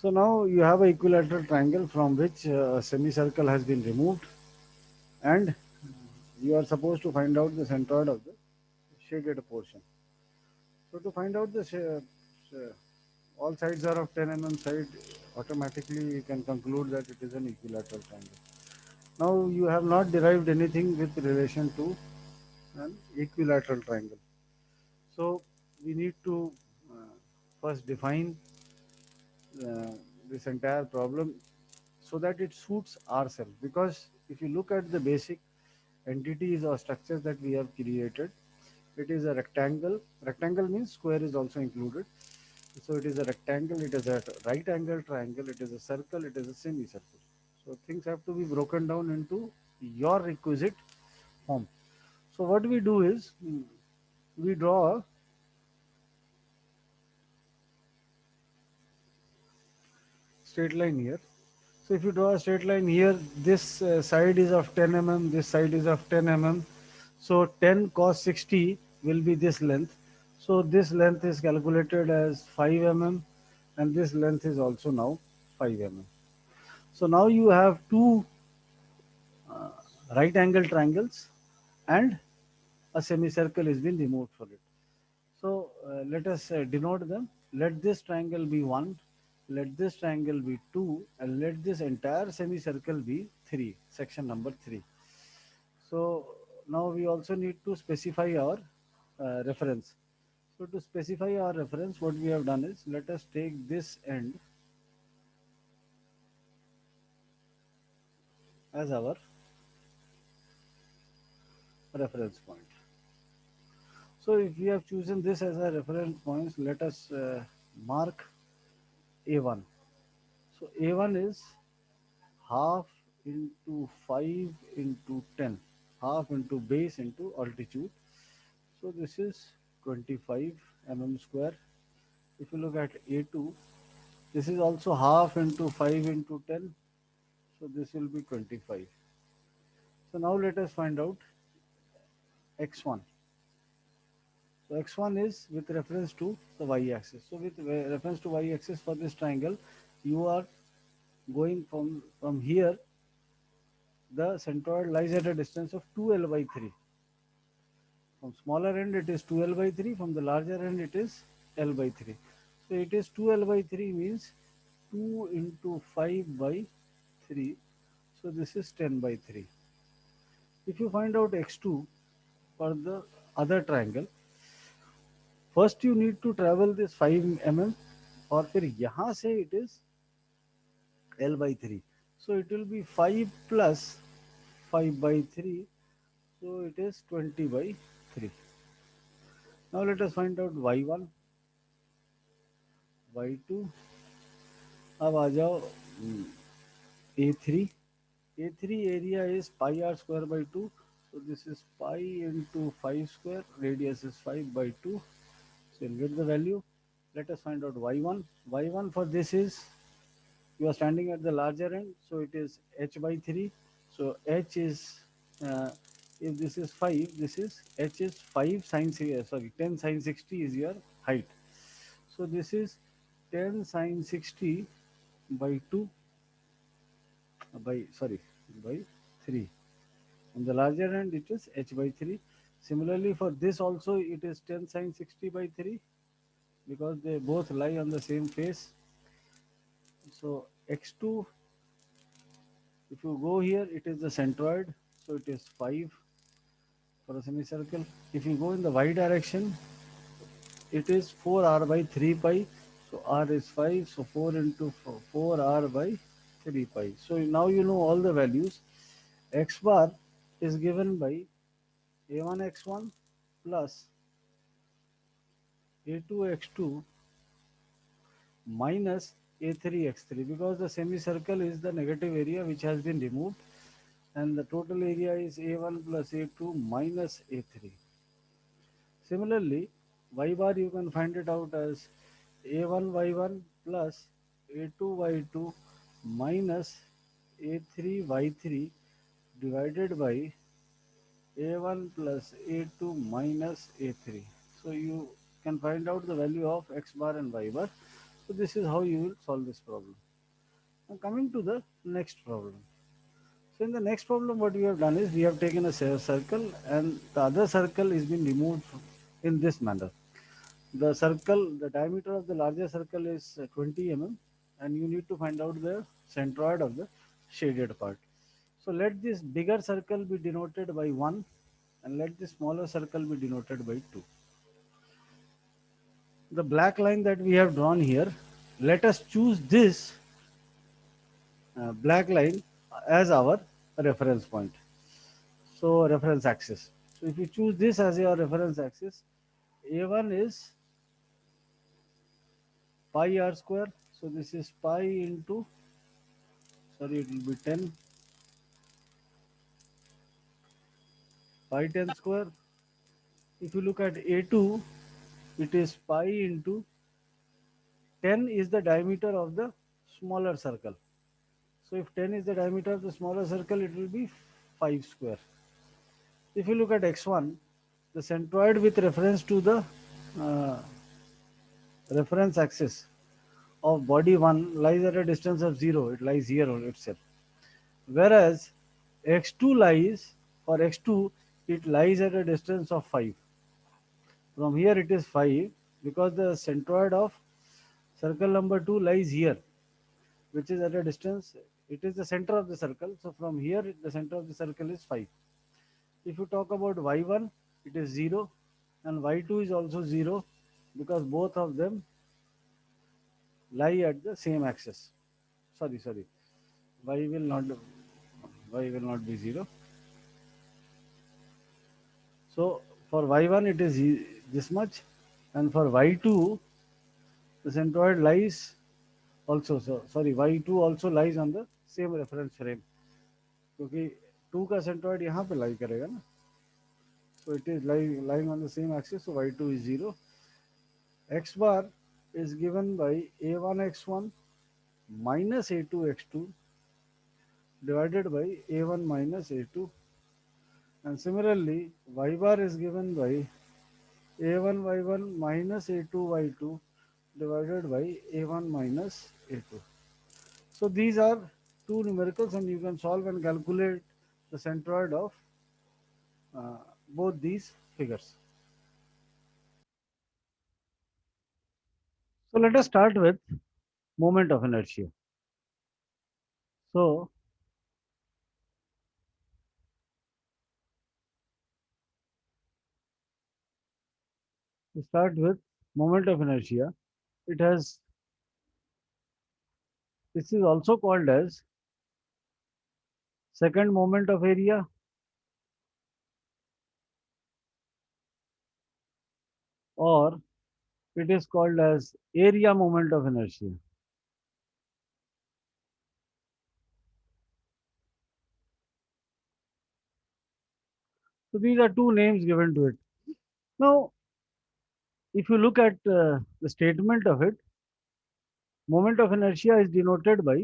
So now you have a equilateral triangle from which a semicircle has been removed, and you are supposed to find out the centroid of the shaded portion. So to find out the all sides are of 10 mm side, automatically you can conclude that it is an equilateral triangle. Now you have not derived anything with relation to an equilateral triangle. So we need to uh, first define uh, this entire problem so that it suits ourselves. Because if you look at the basic entities or structures that we have created, it is a rectangle. Rectangle means square is also included. So it is a rectangle, it is a right angle triangle, it is a circle, it is a semicircle. So things have to be broken down into your requisite form. So what we do is we draw a straight line here. So if you draw a straight line here, this side is of 10 mm, this side is of 10 mm. So 10 cos 60 will be this length. So this length is calculated as 5 mm, and this length is also now 5 mm. So now you have two right angle triangles and a semicircle has been removed for it. So let us denote them. Let this triangle be 1, let this triangle be 2, and let this entire semicircle be 3, section number 3. So now we also need to specify our reference. So to specify our reference, what we have done is, let us take this end as our reference point. So if we have chosen this as a reference point, let us mark A1. So A1 is half into 5 into 10, half into base into altitude. So this is 25 mm square. If you look at A2, this is also half into 5 into 10. So this will be 25. So now let us find out x1. So x1 is with reference to the y-axis. So with reference to y-axis for this triangle, you are going from here, the centroid lies at a distance of 2l by 3. From smaller end it is 2l by 3, from the larger end it is l by 3. So it is 2l by 3 means 2 into 5 by 3. So this is 10 by 3. If you find out x2 for the other triangle, first you need to travel this 5 mm, और फिर यहाँ से it is L by 3. So it will be 5 plus 5 by 3. So it is 20 by 3. Now let us find out y1, y2. अब आ जाओ A3. A3 area is pi r square by 2. So this is pi into 5 square. Radius is 5 by 2. So you'll get the value. Let us find out y1. Y1 for this is, you are standing at the larger end, so it is h by 3. So h is, uh, if this is 5, this is h is 5 sine, sorry, 10 sine 60 is your height. So this is 10 sine 60 by 2, by, sorry, by 3. On the larger end it is h by 3. Similarly for this also it is 10 sine 60 by 3, because they both lie on the same face. So x2, if you go here, it is the centroid, so it is 5 for a semicircle. If you go in the y direction, it is 4r by 3 pi. So r is 5, so 4 into 4r by 3 pi. So now you know all the values. X bar is given by a1x1 plus a2x2 minus a3x3, because the semicircle is the negative area which has been removed, and the total area is a1 plus a2 minus a3. Similarly, y bar you can find it out as a1 y1 plus a2 y2 minus a3 y3 divided by a1 plus a2 minus a3. So you can find out the value of x bar and y bar. So this is how you will solve this problem. Now coming to the next problem. So in the next problem, what we have done is we have taken a circle and the other circle is been removed in this manner. The circle, the diameter of the larger circle is 20 mm, and you need to find out the centroid of the shaded part. So let this bigger circle be denoted by 1 and let the smaller circle be denoted by 2. The black line that we have drawn here, let us choose this black line as our reference point. So reference axis. So if you choose this as your reference axis, A1 is pi r square. So this is pi into, sorry, it will be 10 pi 10 square. If you look at A2, it is pi into 10 is the diameter of the smaller circle. So if 10 is the diameter of the smaller circle, it will be 5 square. If you look at x1, the centroid with reference to the uh, reference axis of body 1 lies at a distance of 0. It lies here on itself. Whereas x2 lies, for x2, it lies at a distance of 5. From here it is 5 because the centroid of circle number 2 lies here, which is at a distance, it is the center of the circle. So from here the center of the circle is 5. If you talk about y1, it is 0 and y2 is also 0 because both of them lie at the same axis. Sorry, y will not be 0. So for y1 it is this much, and for y2 the centroid lies also, so sorry, y2 also lies on the same reference frame क्योंकि 2 का centroid यहाँ पे lie करेगा ना. So it is lying on the same axis, so y2 is 0. X bar is given by a1 x1 minus a2 x2 divided by a1 minus a2, and similarly y bar is given by a1 y1 minus a2 y2 divided by a1 minus a2. So these are two numericals and you can solve and calculate the centroid of uh, both these figures. So let us start with moment of inertia. So to start with moment of inertia, it has, this is also called as second moment of area or it is called as area moment of inertia. So these are two names given to it. Now, if you look at the statement of it, moment of inertia is denoted by,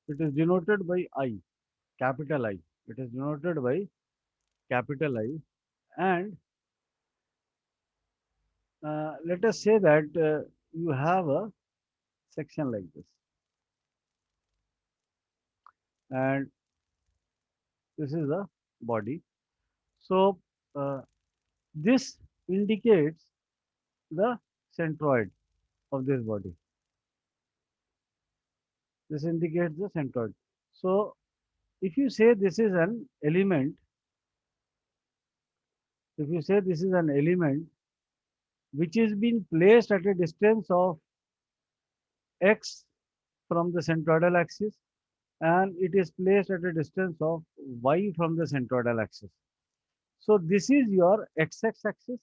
it is denoted by I, capital I. It is denoted by capital I. And let us say that you have a section like this. And this is the body. So uh, this indicates the centroid of this body. This indicates the centroid. So if you say this is an element, if you say this is an element which is being placed at a distance of x from the centroidal axis and it is placed at a distance of y from the centroidal axis. So this is your x-axis axis.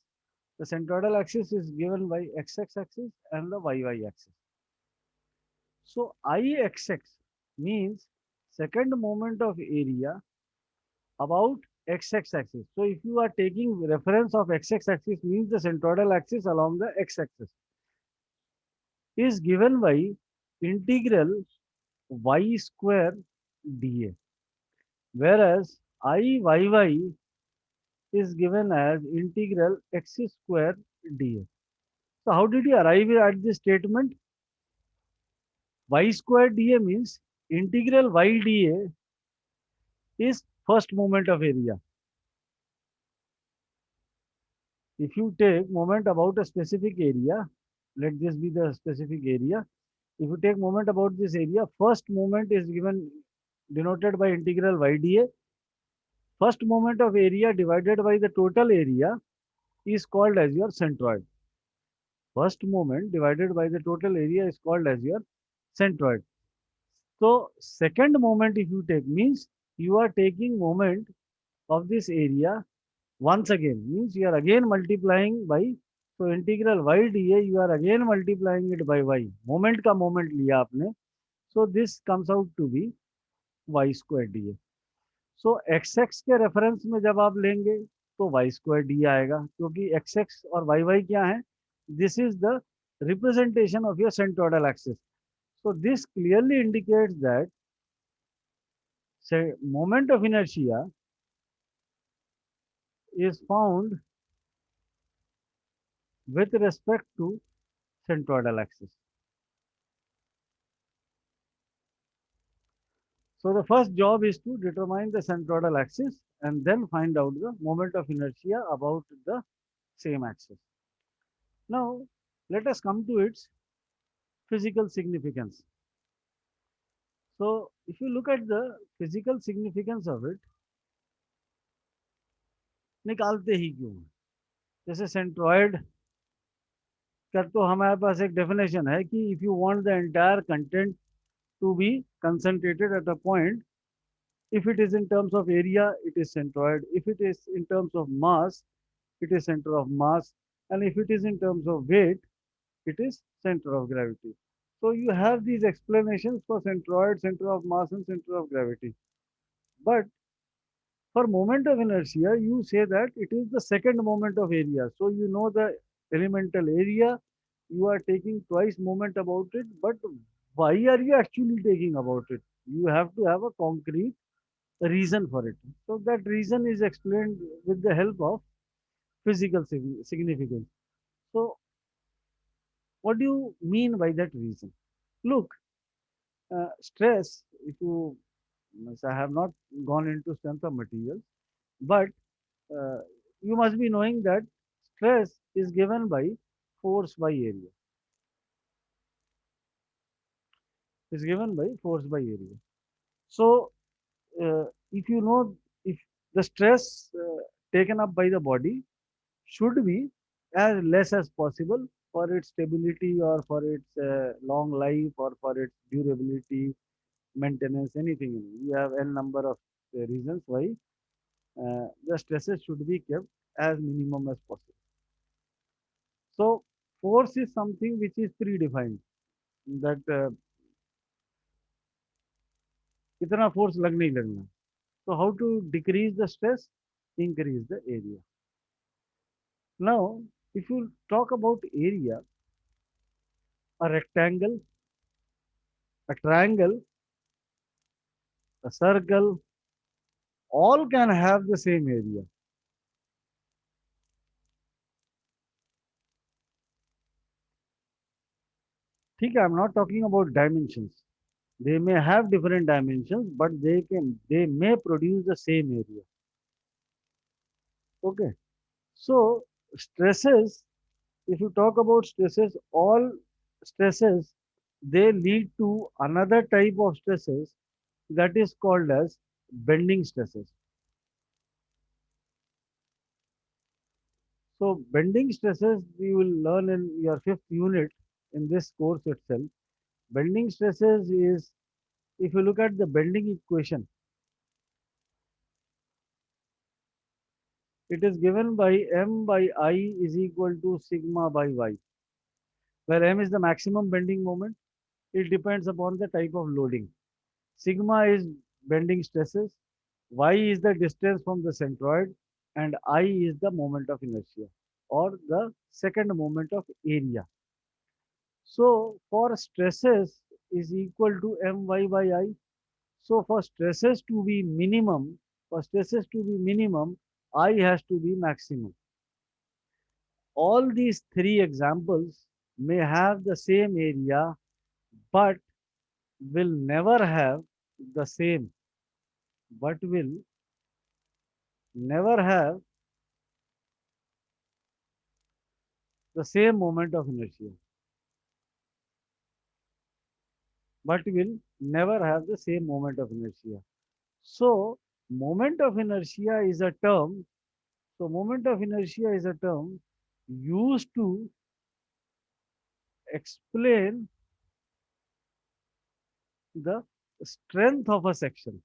The centroidal axis is given by x-axis axis and the y-y axis. So Ix means second moment of area about x-axis axis. So if you are taking reference of x-axis axis means the centroidal axis along the x-axis is given by integral y square dA, whereas Iyy is given as integral x square dA. So how did he arrive at this statement? Y squared dA means integral y dA is first moment of area. If you take moment about a specific area, let this be the specific area. If you take moment about this area, first moment is given denoted by integral y dA. First moment of area divided by the total area is called as your centroid. First moment divided by the total area is called as your centroid. So second moment if you take means you are taking moment of this area once again means you are again multiplying by so integral y dA you are again multiplying it by y. Moment का moment लिया आपने. So this comes out to be y square dA. So x x के reference में जब आप लेंगे तो Y square D आएगा क्योंकि एक्स एक्स और वाई वाई क्या है this is the representation of your centroidal axis so this clearly indicates that say moment of inertia is found with respect to centroidal axis. So the first job is to determine the centroidal axis and then find out the moment of inertia about the same axis. Now let us come to its physical significance. So if you look at the physical significance of it, निकालते ही क्यों हैं? जैसे centroid का तो हमारे पास एक definition है कि if you want the entire content to be concentrated at a point if it is in terms of area it is centroid, if it is in terms of mass it is center of mass, and if it is in terms of weight it is center of gravity. So you have these explanations for centroid, center of mass and center of gravity, but for moment of inertia, you say that it is the second moment of area. So you know the elemental area, you are taking twice moment about it, but why are you actually taking about it? You have to have a concrete reason for it. So that reason is explained with the help of physical significance. So what do you mean by that reason? Look, stress, if you, I have not gone into strength of materials, but uh, you must be knowing that stress is given by force by area. Is given by force by area. So if you know if the stress taken up by the body should be as less as possible for its stability or for its long life or for its durability, maintenance, anything. You have n number of reasons why the stresses should be kept as minimum as possible. So force is something which is predefined that कितना force लगना ही लगना. So how to decrease the stress? Increase the area. Now, if you talk about area, a rectangle, a triangle, a circle, all can have the same area. ठीक है, I'm not talking about dimensions. They may have different dimensions, but they may produce the same area. Okay. So stresses, if you talk about stresses, all stresses, they lead to another type of stresses that is called as bending stresses. So bending stresses you will learn in your fifth unit in this course itself. Bending stresses is, if you look at the bending equation, it is given by m by I is equal to sigma by y, where m is the maximum bending moment. It depends upon the type of loading. Sigma is bending stresses, y is the distance from the centroid, and I is the moment of inertia or the second moment of area. So for stresses is equal to my by I. So for stresses to be minimum, I has to be maximum. all these three examples may have the same area, but will never have the same, but will never have the same moment of inertia, but will never have the same moment of inertia. So, moment of inertia is a term. So, moment of inertia is a term used to explain the strength of a section.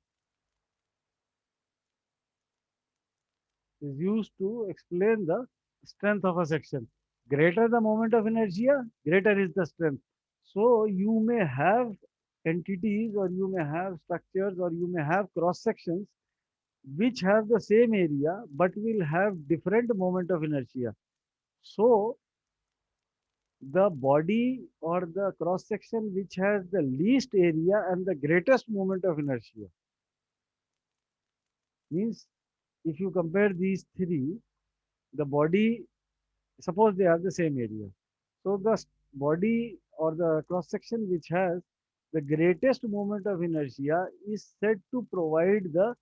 Is used to explain the strength of a section. Greater the moment of inertia, greater is the strength. So you may have entities, or you may have structures, or you may have cross sections which have the same area but will have different moment of inertia. So the body or the cross section which has the least area and the greatest moment of inertia means, if you compare these three, the body, suppose they have the same area. So the body or the cross section which has the greatest moment of inertia is said to provide the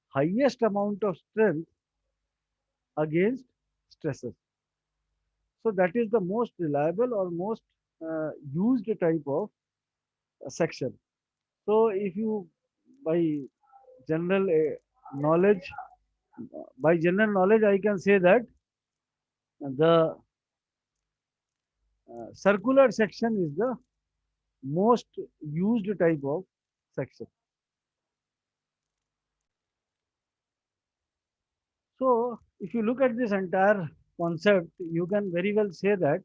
highest amount of strength against stresses. So that is the most reliable or most used type of section. So if you, by general knowledge, I can say that the circular section is the most used type of section. So if you look at this entire concept, you can very well say that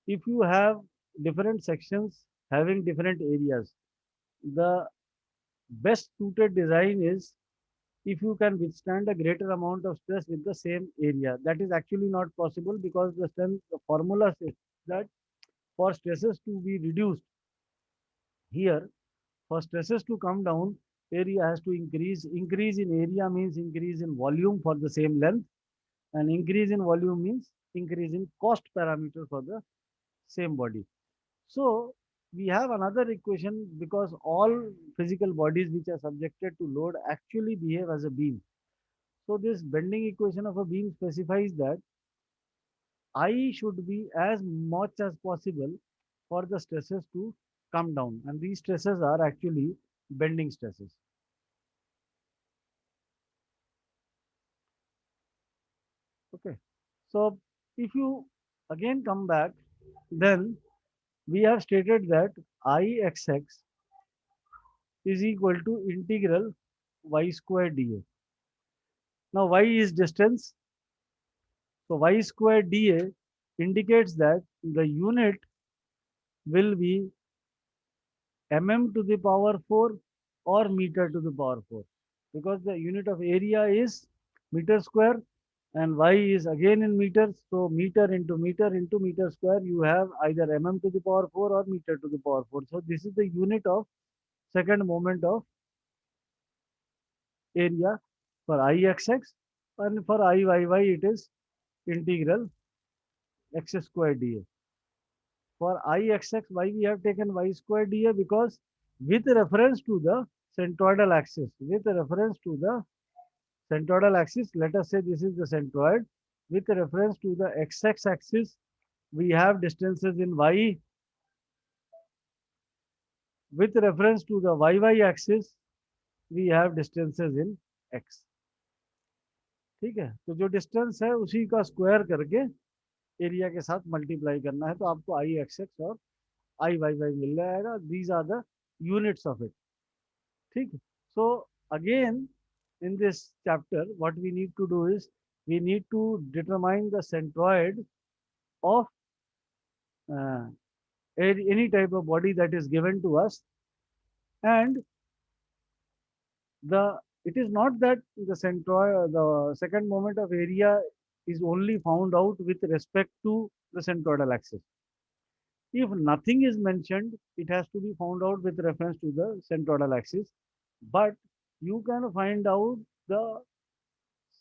if you have different sections having different areas, the best suited design is if you can withstand a greater amount of stress with the same area. That is actually not possible, because the strength the formula says that for stresses to be reduced here, for stresses to come down, area has to increase. Increase in area means increase in volume for the same length, and increase in volume means increase in cost parameter for the same body. So we have another equation, because all physical bodies which are subjected to load actually behave as a beam. So this bending equation of a beam specifies that I should be as much as possible for the stresses to come down, and these stresses are actually bending stresses. Okay. So if you again come back, then we have stated that Ixx is equal to integral y square dA. Now y is distance. So y square dA indicates that the unit will be mm to the power 4 or meter to the power 4, because the unit of area is meter square and y is again in meters. So meter into meter square, you have either mm to the power 4 or meter to the power 4. So this is the unit of second moment of area for Ixx, and for Iyy it is integral x square dA. For Ixx, why we have taken y square dA? Because with reference to the centroidal axis, let us say this is the centroid. With reference to the x axis, we have distances in y. With reference to the y axis, we have distances in x. ठीक है, तो जो distance है उसी का square करके area के साथ मल्टीप्लाई करना है, तो आपको आई एक्स एक्स और आई वाई वाई मिल जाएगा. These are the units of it. ठीक. So again in this chapter, what we need to do is we need to determine the centroid of uh, any type of body that is given to us. And the it is not that the centroid, the second moment of area is only found out with respect to the centroidal axis. If nothing is mentioned, it has to be found out with reference to the centroidal axis. But you can find out the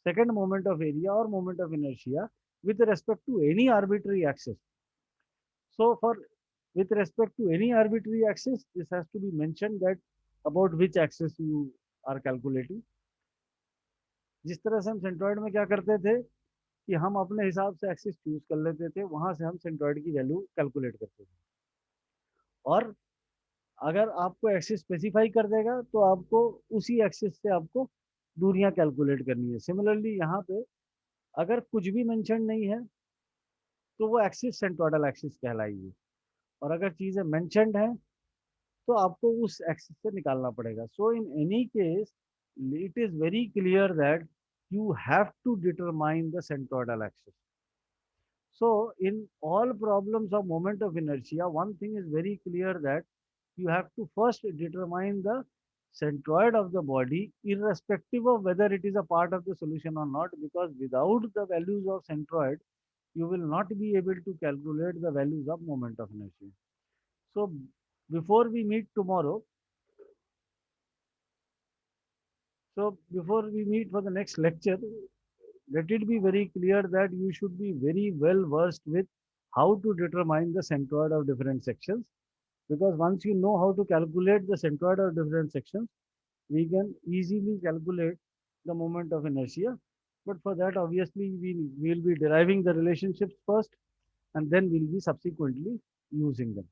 second moment of area or moment of inertia with respect to any arbitrary axis. So for with respect to any arbitrary axis, this has to be mentioned that about which axis you are calculating. जिस तरह से हम centroid में क्या करते थे कि हम अपने हिसाब से एक्सिस चूज कर लेते थे, वहां से हम सेंट्रॉइड की वैल्यू कैलकुलेट करते थे। और अगर आपको एक्सिस स्पेसिफाई कर देगा तो आपको उसी एक्सिस से आपको दूरियां कैलकुलेट करनी है। सिमिलरली यहाँ पे अगर कुछ भी मेंशन नहीं है तो वो एक्सिस सेंट्रोइडल एक्सिस कहलाएगी, और अगर चीजें मेंशनड हैं तो आपको उस एक्सिस से निकालना पड़ेगा। So in any case it is very clear that you have to determine the centroidal axis. So in all problems of moment of inertia, one thing is very clear, that you have to first determine the centroid of the body irrespective of whether it is a part of the solution or not, because without the values of centroid you will not be able to calculate the values of moment of inertia. So before we meet tomorrow, so before we meet for the next lecture, let it be very clear that you should be very well versed with how to determine the centroid of different sections, because once you know how to calculate the centroid of different sections, we can easily calculate the moment of inertia. But for that, obviously, we will be deriving the relationships first, and then we'll be subsequently using them.